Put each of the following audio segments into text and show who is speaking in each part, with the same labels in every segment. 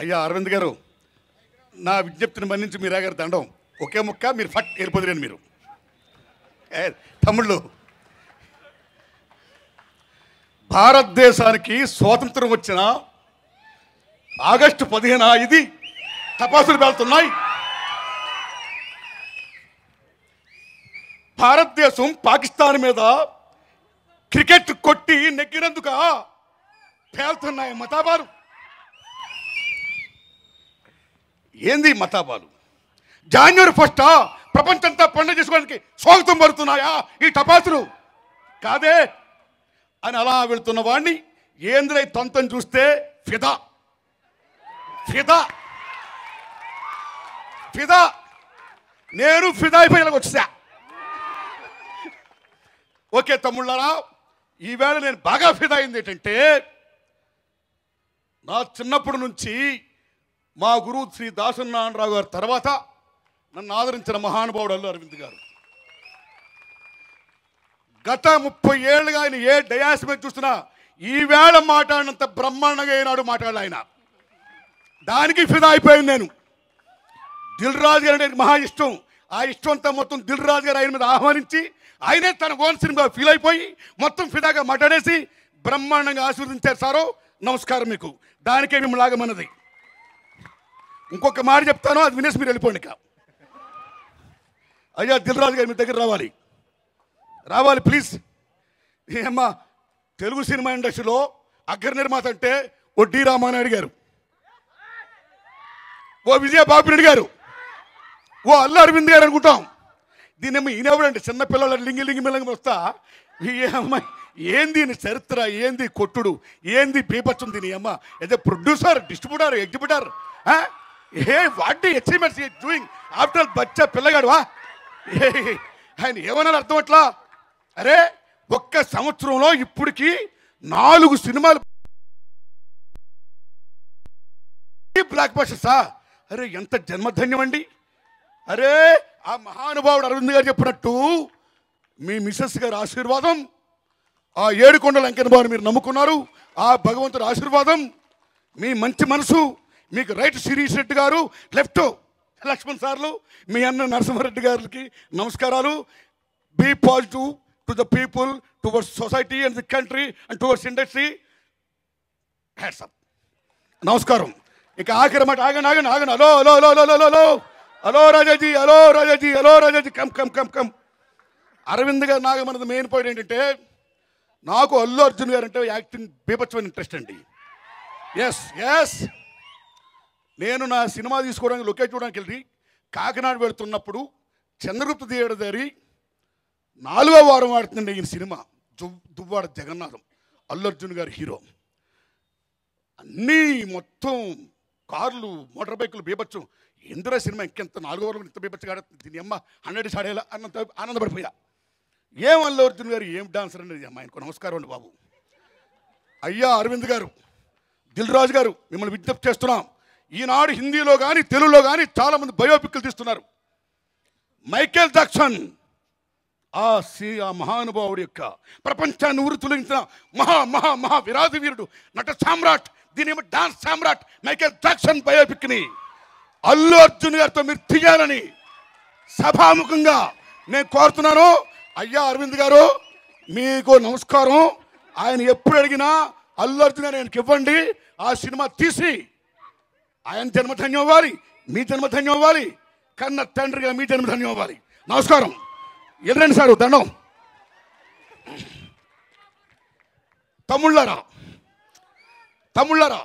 Speaker 1: అయ్యా అరవింద్ గారు, నా విజ్ఞప్తిని మన్నించి మీరా గారు దండం. ఒకే ముక్క మీరు ఫట్ ఏర్పదిలేను మీరు. తమ్ముళ్ళు, భారతదేశానికి స్వాతంత్రం వచ్చిన ఆగస్టు 15 ఇది తపాసులు పేలుతున్నాయి. భారతదేశం పాకిస్తాన్ మీద క్రికెట్ కొట్టి నెగ్గినందుక పేలుతున్నాయి మతాబాలు. ఏంది మతాబాలు? జనవరి 1 ప్రపంచంతా పండుగ చేసుకోవడానికి స్వాగతం పడుతున్నాయా ఈ టపాసులు? కాదే అని అలా వెళుతున్న వాడిని ఏంద్రై తంతం చూస్తే ఫిదా ఫిదా ఫిదా నేను ఫిదా అయిపోయేలాగా వచ్చా. ఓకే తమ్ముళ్ళారా, ఈవేళ నేను బాగా ఫిదా అయింది ఏంటంటే, నా చిన్నప్పటి నుంచి మా గురువు శ్రీ దాసనారాయణరావు గారి తర్వాత నన్ను ఆదరించిన మహానుభావుడు అల్లు అరవింద్ గారు. గత 30 ఏళ్ళుగా ఆయన ఏ డయాస్ మీద చూస్తున్నా ఈవేళ మాట్లాడినంత బ్రహ్మాండంగా ఏనాడు మాట్లాడాలి ఆయన. దానికి ఫిదా అయిపోయింది నేను. దిల్ రాజు గారు అంటే మహా ఇష్టం. ఆ ఇష్టం అంతా మొత్తం దిల్ రాజు గారు ఆయన మీద ఆహ్వానించి ఆయనే తన ఓన్ సినిమా ఫీల్ అయిపోయి మొత్తం ఫిదాగా మాట్లాడేసి బ్రహ్మాండంగా ఆశీర్వదించారు. సారు నమస్కారం మీకు. దానికే మిమ్మల్ని లాగమన్నది. ఇంకొక మాట చెప్తాను, అది వినేసి మీరు వెళ్ళిపోండి. ఇక అయ్యా దిల్ రాజు గారు మీ దగ్గర రావాలి రావాలి ప్లీజ్. ఏమ్మా, తెలుగు సినిమా ఇండస్ట్రీలో అగ్ర నిర్మాత అంటే ఓ డి రామానాయుడు గారు, ఓ విజయ బాబురెడ్డి గారు, ఓ అల్లు అరవింద్ గారు అనుకుంటాం. దీనేమో ఈయనెవడండి చిన్నపిల్లలు లింగి లింగి మిల్లంగి వస్తా. అమ్మాయి ఏంది చరిత్ర, ఏంది కొట్టుడు, ఏంది బీభత్సం. దీని అమ్మ ఏదో ప్రొడ్యూసర్, డిస్ట్రిబ్యూటర్, ఎగ్జిబ్యూటర్, ఏ వాట్ అచీవ్మెంట్స్ డూయింగ్ ఆఫ్టర్ బచ్చా పిల్లగాడు వా. ఆయన ఏమన్నా అర్థం అట్లా. అరే ఒక్క సంవత్సరంలో ఇప్పటికి 4 సినిమాలు బ్లాక్ బస్టర్సా. అరే ఎంత జన్మధన్యం అండి. అరే ఆ మహానుభావుడు అరవింద్ గారు చెప్పినట్టు మీ మిసెస్ గారి ఆశీర్వాదం, ఆ 7 కొండల వెంకన్నబాబుని మీరు నమ్ముకున్నారు, ఆ భగవంతుడి ఆశీర్వాదం, మీ మంచి మనసు, మీకు రైట్ శిరీష్ రెడ్డి గారు, లెఫ్ట్ లక్ష్మణ్ సార్లు, మీ అన్న నరసింహారెడ్డి గారికి నమస్కారాలు. Be positive to the people, towards society and the country and towards industry. Hats up. నమస్కారం. ఇక ఆఖరి మాట ఆగండి ఆగండి ఆగండి. Hello hello hello hello hello hello Rajaji, hello Rajaji, hello Rajaji, come come come come. Arvind garu నాగమన్నది మెయిన్ పాయింట్ ఏంటంటే, నాకు అల్లు అర్జున్ గారు అంటే యాక్టింగ్ బీభత్సమైన ఇంట్రెస్ట్ అండి. ఎస్ ఎస్ నేను నా సినిమా తీసుకోవడానికి లొకేట్ చూడడానికి వెళ్ళి కాకినాడ వెళుతున్నప్పుడు చంద్రగుప్త థియేటర్ దారి 4వ వారం ఆడుతుందండి ఈయన సినిమా. దువ్వాడ జగన్నాథం, అల్లు అర్జున్ గారి హీరో. అన్నీ మొత్తం కార్లు, మోటార్ బైకులు బీభత్సం. ఇందిరా సినిమా ఇంకెంత 4వ వారం ఇంత బీభత్సంగా ఆడుతుంది. దీని అమ్మ 100 సాడేలా అన్నంత ఆనందపడిపోయా. ఏం అల్లు అర్జున్ గారు ఏం డాన్సర్ అనేది అమ్మ. ఆయనకు నమస్కారం అండి బాబు. అయ్యా అరవింద్ గారు, దిల్ రాజు గారు, మిమ్మల్ని విజ్ఞప్తి చేస్తున్నాం. ఈనాడు హిందీలో కానీ తెలుగులో కానీ చాలామంది బయోపిక్లు తీస్తున్నారు. మైకేల్ జాక్సన్ ఆ మహానుభావుడి యొక్క ప్రపంచాన్ని ఊరు తొలగించిన మహా మహా మహా విరాధి వీరుడు, నట సామ్రాట్, దీని డాన్స్ సామ్రాట్ మైకేల్ జాక్సన్ బయోపిక్ని అల్లు అర్జున్ గారితో మీరు తీయాలని సభాముఖంగా నేను కోరుతున్నాను. అయ్యా అరవింద్ గారు మీకు నమస్కారం. ఆయన ఎప్పుడు అడిగినా అల్లు అర్జున్ గారు ఆయనకి ఇవ్వండి. ఆ సినిమా తీసి ఆయన జన్మధన్యం అవ్వాలి, మీ జన్మధన్యం అవ్వాలి, కన్న తండ్రిగా మీ జన్మధన్యం అవ్వాలి. నమస్కారం. ఎదురండి సార్, దండం. తమ్ముళ్ళారా తమ్ముళ్ళారా,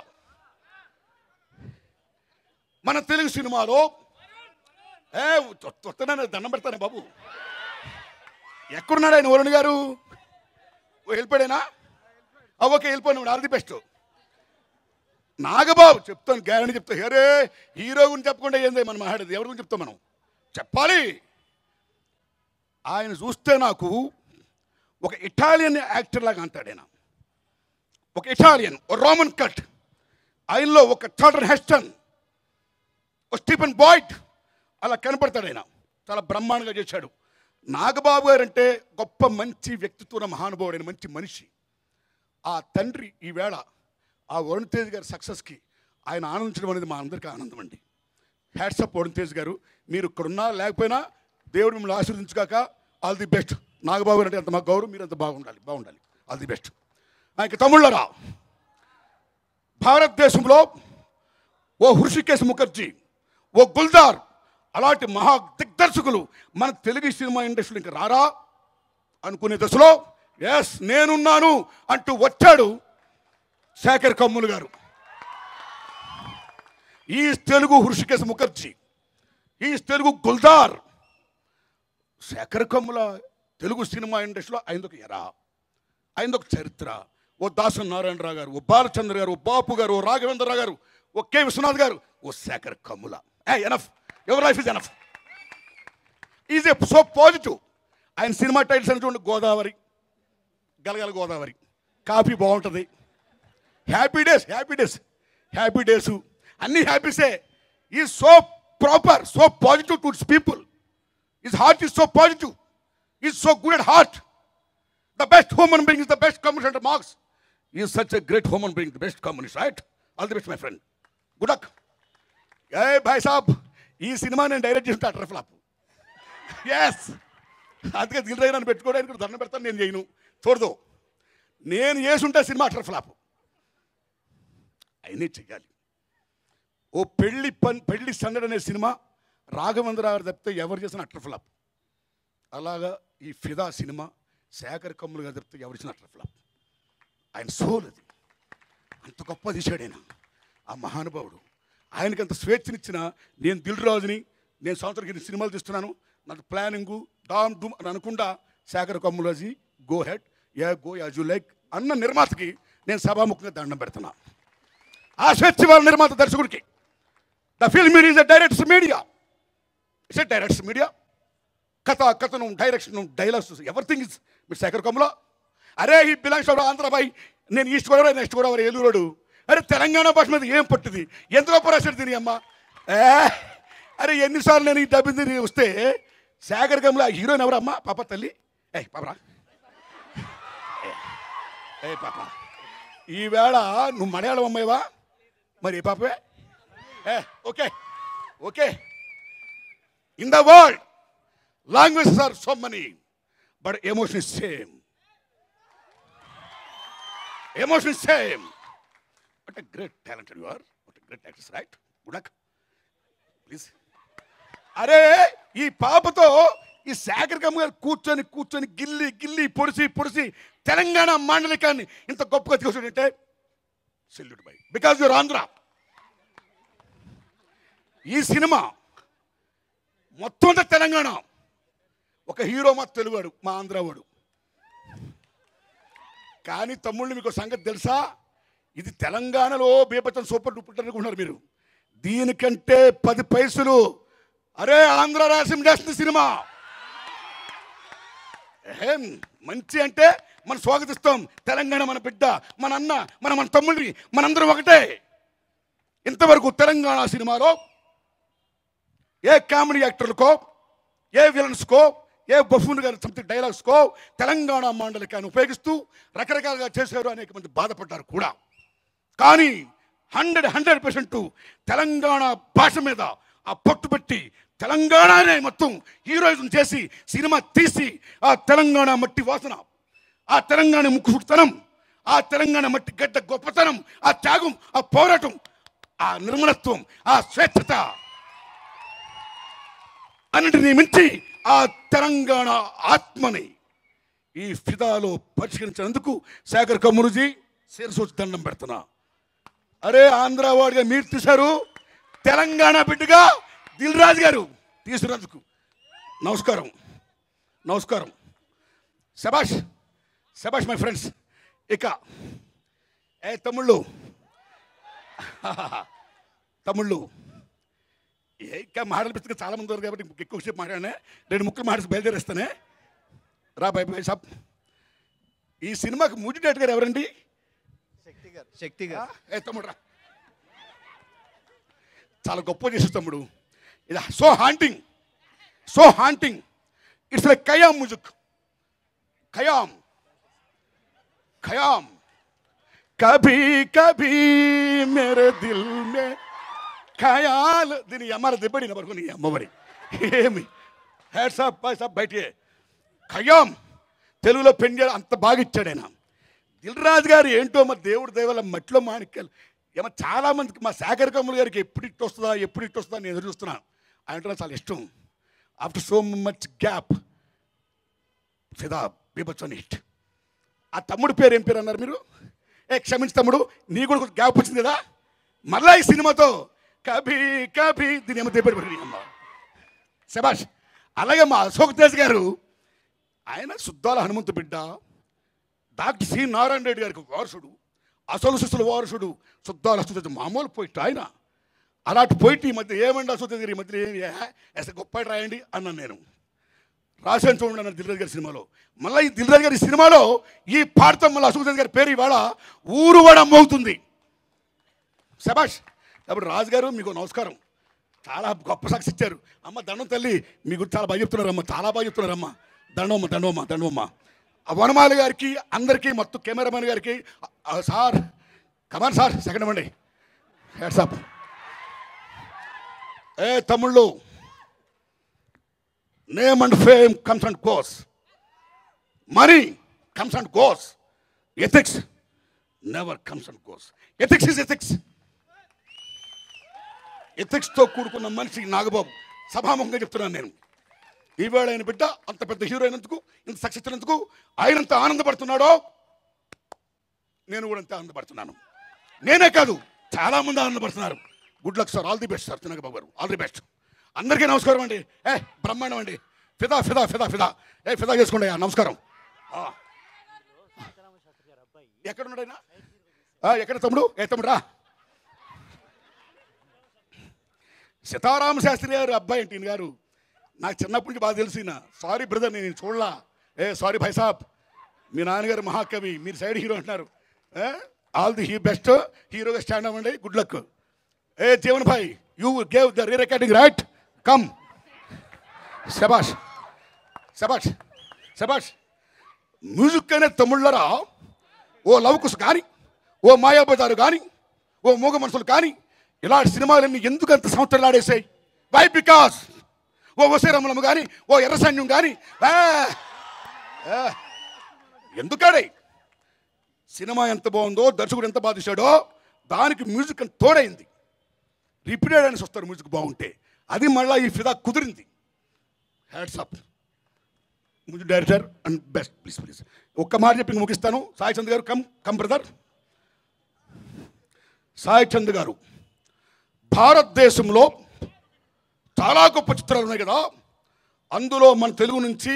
Speaker 1: మన తెలుగు సినిమాలో వస్తున్నాను, దండం పెడతానే బాబు. ఎక్కడున్నాడు ఆయన? వరుణ్ గారు వెళ్ళిపోయాడేనా? ఓకే వెళ్ళిపోయినా, ఆల్ ది బెస్ట్. నాగబాబు చెప్తాను, గ్యారంటీ చెప్తాను. అరే హీరో గురించి చెప్పకుండా ఏంది మనం మాట్లాడేది? ఎవరి గురించి చెప్తాం? మనం చెప్పాలి. ఆయన చూస్తే నాకు ఒక ఇటాలియన్ యాక్టర్ లాగా అంటాడు ఆయన. ఒక ఇటాలియన్, ఒక రోమన్ కట్. ఆయనలో ఒక చార్టన్ హెస్టన్, ఒక స్టీఫెన్ బాయ్డ్ అలా కనపడతాడు ఆయన. చాలా బ్రహ్మాండంగా చేశాడు. నాగబాబు గారు అంటే గొప్ప మంచి వ్యక్తిత్వ మహానుభావుడు, ఆయన మంచి మనిషి. ఆ తండ్రి ఈవేళ ఆ వరుణ్ తేజ్ గారి సక్సెస్కి ఆయన ఆనందించడం అనేది మా అందరికీ ఆనందం అండి. హ్యాట్సప్ వరుణ్ తేజ్ గారు, మీరు ఇక్కడున్నా లేకపోయినా దేవుడు మిమ్మల్ని ఆశీర్వదించుగాక. All the best. నాగబాబు అంటే అంత మాకు గౌరవం, మీరు అంత బాగుండాలి. All the best. ఇక తమిళరా, భారతదేశంలో ఓ హృషికేశ్ ముఖర్జీ, ఓ గుల్జార్ అలాంటి మహా దిగ్దర్శకులు మన తెలుగు సినిమా ఇండస్ట్రీలో ఇంకా రారా అనుకునే దశలో ఎస్ నేనున్నాను అంటూ వచ్చాడు శేఖర్ కమ్ములు గారు. ఈ తెలుగు హృషికేశ్ ముఖర్జీ, ఈ తెలుగు గుల్జార్. శేఖర్ కమ్ముల తెలుగు సినిమా ఇండస్ట్రీలో ఆయనదొక ఎరా, ఆయనదొక చరిత్ర. ఓ దాసు నారాయణరావు గారు, ఓ బాలచంద్ర గారు, ఓ బాపు గారు, ఓ రాఘవేంద్రరావు గారు, ఓ కె విశ్వనాథ్ గారు, ఓ Sekhar Kammula. Enough, your life is enough. Is a so positive. ఆయన సినిమా టైటిల్స్ అని చూడండి, గోదావరి, గలగల గోదావరి, కాఫీ బాగుంటుంది, హ్యాపీ డేస్ అన్ని హ్యాపీసే. Is so proper, so positive to its people. His heart is so positive. He is so good at heart. The best human being is the best communist under Marx. He is such a great human being, the best communist, right? All the best, my friend. Good luck. Hey, bhai sahab, ee cinema nenu direct chestunta utter flop. Yes. అందుకే దిల్ రాజు నన్ను పెట్టుకోవడానికి దండం పెడతాను, నేను చేయను. చూడదు, నేను చేస్తుంటే సినిమా అటర్ ఫ్లాప్. అయినే చెయ్యాలి. ఓ పెళ్లి సందడి అనే సినిమా రాఘవేంద్రరావు గారు తప్పితే ఎవరు చేసిన అటర్ ఫ్లాప్. అలాగా ఈ ఫిదా సినిమా శేఖర్ కమ్ములు గారు తప్పితే ఎవరు చేసిన అటర్ ఫ్లాప్. ఆయన సోల్ అది. అంత గొప్ప తీశాడు ఆయన, ఆ మహానుభావుడు. ఆయనకి అంత స్వేచ్ఛనిచ్చిన నేను దిల్ రాజుని, నేను సంవత్సరానికి సినిమాలు తీస్తున్నాను, నాకు ప్లానింగు డామ్ డూమ్ అని అనుకుండా శేఖర్ కమ్ములజీ go ahead, go as you like అన్న నిర్మాతకి నేను సభాముఖంగా దండం పెడుతున్నా. ఆ స్వేచ్ఛ వాళ్ళ నిర్మాత దర్శకుడికి. The film media is a directs media. It's a directs media. కథనం, direction, dialogues, everything is miss Sekhar Kammula. అరే ఈ బిలాంగ్స్ టు ఆంధ్ర బాయ్, నేను ఈస్ట్ గోదావరి, నెక్స్ట్ గోదావరి, ఏలూరు. అరే తెలంగాణ భాష మీద ఏం పట్టింది, ఎందులో పరాశడు తిని అమ్మ. అరే ఎన్నిసార్లు నేను ఈ డబ్బింగ్ తిని వస్తే శేఖర్ కమ్ముల హీరోయిన్ ఎవరమ్మా? పాప తల్లి, పాపరా, పాప. ఈవేళ నువ్వు మలయాళం అమ్మాయివా? మరి ఏ పాపే? Okay. In the world languages are so many, but emotion is same. What a great talented you are. What a great actress, right? Good luck. Please. అరే ఈ పాపతో ఈ శేఖర్ కమ్ముల గారు కూర్చొని గిల్లి పొడిసి తెలంగాణ మాండలికాన్ని ఇంత గొప్పగా తీసుకుంటే salute by, because your Andhra. ఈ సినిమా మొత్తం అంతా తెలంగాణ. ఒక హీరో మా తెలుగువాడు, మా ఆంధ్రవాడు. కానీ తమ్ముళ్ళు మీకు సంగతి తెలుసా? ఇది తెలంగాణలో బీభత్సం సూపర్ డూపర్ అనుకుంటున్నారు మీరు. దీనికంటే 10 పైసలు అరే ఆంధ్ర రాష్ట్రం చేస్తున్న సినిమా. మంచి అంటే మనం స్వాగతిస్తాం. తెలంగాణ మన బిడ్డ, మన అన్న, మన తమ్ముళ్ళని, మనందరం ఒకటే. ఇంతవరకు తెలంగాణ సినిమాలో ఏ కామెడీ యాక్టర్లకో, ఏ విలన్స్కో, ఏ బఫూన్ గారి సంథింగ్ డైలాగ్స్కో తెలంగాణ మాండలికాన్ని ఉపయోగిస్తూ రకరకాలుగా చేశారు. అనేక మంది బాధపడ్డారు కూడా. కానీ 100% తెలంగాణ భాష మీద ఆ పట్టుబట్టి తెలంగాణనే మొత్తం హీరోయిజం చేసి సినిమా తీసి ఆ తెలంగాణ మట్టి వాసన, ఆ తెలంగాణ ముక్కుతనం, ఆ తెలంగాణ మట్టి గడ్డ గొప్పతనం, ఆ త్యాగం, ఆ పోరాటం, ఆ నిర్మలత్వం, ఆ స్వేచ్ఛత అన్నింటినీ మించి ఆ తెలంగాణ ఆత్మని ఈ ఫిదాలో పరిష్కరించినందుకు శేఖర్ కమ్ములుజీ శిరసొచ్చి దండం పెడుతున్నా. అరే ఆంధ్రవాడిగా మీరు తీశారు, తెలంగాణ బిడ్డగా దిల్ రాజు గారు తీసుకున్నందుకు నమస్కారం. శబాష్ మై ఫ్రెండ్స్. ఇక తమ్ముళ్ళు ఇంకా మాట్లాడిపిస్తే చాలా మంది ఉన్నారు కాబట్టి ఎక్కువసేపు మాట్లాడానే. 2 ముక్కలు మాట్లాడి బయలుదేరేస్తానే. రా బాయ్ సాబ్. ఈ సినిమాకి మ్యూజిక్ డైరెక్టర్ గారు ఎవరండి? శక్తి గారు. తమ్ముడు రా, చాలా గొప్ప చేసే తమ్ముడు. ఇది so haunting. It's like Khayyam music. కభీ కభీ మేరే దిల్ మే ఖయాల్. దీని అమ్మారు దిబ్బడి వరకు నీ అమ్మవరి ఏమి హ్యాట్స్ ఆఫ్ బాయ్స్ ఆఫ్ బయటే ఖయాం తెలుగులో పెంచాడు, అంత బాగా ఇచ్చాడు ఆయన. దిల్ రాజు గారు ఏంటో మరి దేవుడి దయవల్ల మట్టిలో మాణిక్యాలు. ఏమో చాలామందికి మా శేఖర్ కమ్ముల గారికి ఎప్పుడు ఇట్టు వస్తుందా నేను ఎదురు చూస్తున్నాను. ఆయనతో నాకు చాలా ఇష్టం. ఆఫ్టర్ సో మచ్ గ్యాప్ ఫిదా బీభత్సని హిట్. ఆ తమ్ముడు పేరు ఏం పేరు అన్నారు మీరు? క్షమించి తమ్ముడు, నీ కూడా కొంచెం గ్యాప్ వచ్చింది కదా. మళ్ళా ఈ సినిమాతో కభీ కభీ దీని ఏమో తెప్పటి అమ్మ శభాష్. అలాగే మా అశోక్ తేజ్ గారు, ఆయన శుద్ధాల హనుమంతు బిడ్డ, డాక్టర్ సి నారాయణ రెడ్డి గారికి వారసుడు, అసలు శిశుల వారసుడు శుద్ధాల అశోక్ తేజ్. మామూలు పోయిట్ ఆయన. అలాంటి పోయిట్ ఈ మధ్య ఏమండి అశోక్ తేజ్ గారు ఈ మధ్య గొప్ప రాయండి అన్నాను నేను. రాశాను చూడండి అన్న దిల్ రాజు గారి సినిమాలో. మళ్ళీ ఈ దిల్ రాజు గారి సినిమాలో ఈ పాటతో మళ్ళీ అశోక్ తేజ్ గారి పేరు ఇవాళ ఊరు కూడా మోగుతుంది. శభాష్. కాబట్టి రాజుగారు మీకు నమస్కారం, చాలా గొప్ప సక్సెస్ ఇచ్చారు. అమ్మ దండం తల్లి, మీకు చాలా బాగా చెప్తున్నారమ్మ, చాలా బాగా చెప్తున్నారమ్మ. దండమ్మ. వనమాలి గారికి అందరికీ మొత్తం కెమెరామెన్ గారికి సార్ కమాన్ సార్ సెకండ్ ఇవ్వండి. హ్యాట్సాప్. తమ్ముళ్ళు, name and fame comes and goes, money comes and goes, ethics never comes and goes. Ethics is ethics. ఎథిక్స్తో కూడుకున్న మనిషి నాగబాబు. సభాముఖంగా చెప్తున్నాను నేను. ఈవేళ ఆయన బిడ్డ అంత పెద్ద హీరో అయినందుకు, ఇంత సక్సెస్ అయినందుకు ఆయనంత ఆనందపడుతున్నాడో నేను కూడా అంత ఆనందపడుతున్నాను. నేనే కాదు, చాలామంది ఆనందపడుతున్నారు. Good luck sir, all the best sir. Nagababu garu all the best. అందరికీ నమస్కారం అండి. బ్రహ్మాండం అండి. ఫిదా ఫిదా ఫిదా ఫిదా ఫిదా చేసుకోండి. నమస్కారం. ఎక్కడున్నాడైనా? ఎక్కడ తమ్ముడు? తమ్ముడు రా. సీతారామ శాస్త్రి గారు అబ్బాయి అంటే గారు నాకు చిన్నప్పటి నుంచి బాగా తెలిసిన. సారీ బ్రదర్, నేను చూడలా. సారీ భాయ్ సాబ్, మీ నాన్నగారు మహాకవి, మీరు సైడ్ హీరో అంటున్నారు. All the best. హీరోగా స్టాండ్ అవ్వండి. Good luck. Jeevan Bhai, you gave the re recording right, come. శబాష్ శబాష్ శబాష్. మ్యూజిక్ అనే తమిళ్ళరా ఓ లవకుశ కానీ, ఓ మాయాబజారు కానీ, ఓ మూగ మనసులు కానీ, ఇలాంటి సినిమాలన్నీ ఎందుకు అంత సంవత్సరాలు ఆడేసాయి? వై? బికాస్ ఓ వసీరమలము కానీ, ఓ ఎర్రసైన్యం కానీ ఎందుకాడే? సినిమా ఎంత బాగుందో, దర్శకుడు ఎంత బాగా తీశాడో దానికి మ్యూజిక్ అని తోడైంది. రిపీటెడ్ అని వస్తారు మ్యూజిక్ బాగుంటే. అది మళ్ళీ ఈ ఫిదా కుదిరింది. Hats up music director and best. Please ఒక్క మాట చెప్పి ముగిస్తాను. సాయి చంద్ గారు కమ్ బ్రదర్. సాయి చంద్ గారు, భారతదేశంలో చాలా గొప్ప చిత్రాలు ఉన్నాయి కదా, అందులో మన తెలుగు నుంచి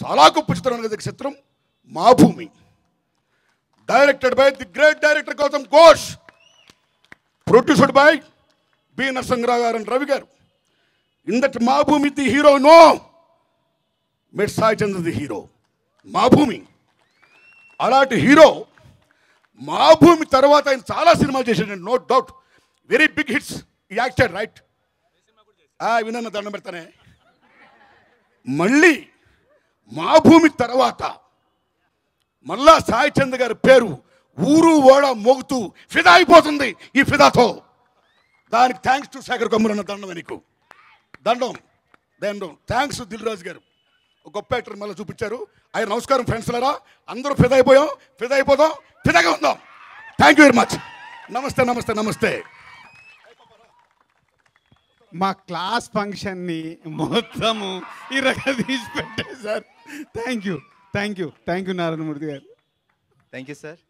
Speaker 1: చాలా గొప్ప చిత్రం ఉంది కదా. చిత్రం Maa Bhoomi, directed by the great director Gautam Ghosh, produced by B Narasimha Rao garu and Ravi garu. In that Maa Bhoomi the hero no made Sai Chandra the hero. Maa Bhoomi అలాంటి హీరో. మా భూమి తర్వాత ఆయన చాలా సినిమాలు చేశాడు, no doubt. Very big hits he acted right. వినన్న దండం పెడతానే. మళ్ళీ మా భూమి తర్వాత మళ్ళా సాయి చంద్ గారి పేరు ఊరు ఓడ మోగుతూ ఫిదా అయిపోతుంది ఈ ఫిదాతో. దానికి థ్యాంక్స్ టు శేఖర్ కమ్ములన్న దండం. నీకు దండం. థ్యాంక్స్ దిల్ రాజు గారు, గొప్ప యాక్టర్ మళ్ళీ చూపించారు. ఆయన నమస్కారం ఫ్రెండ్స్ లారా, అందరూ ఫిదా అయిపోదాం, ఫిదాగా ఉందాం. Thank you very much. నమస్తే.
Speaker 2: మా క్లాస్ ఫంక్షన్ని మొత్తము ఈ రకంగా తీసి పెట్టారు సార్. థ్యాంక్ యూ నారాయణమూర్తి గారు.
Speaker 3: Thank you sir.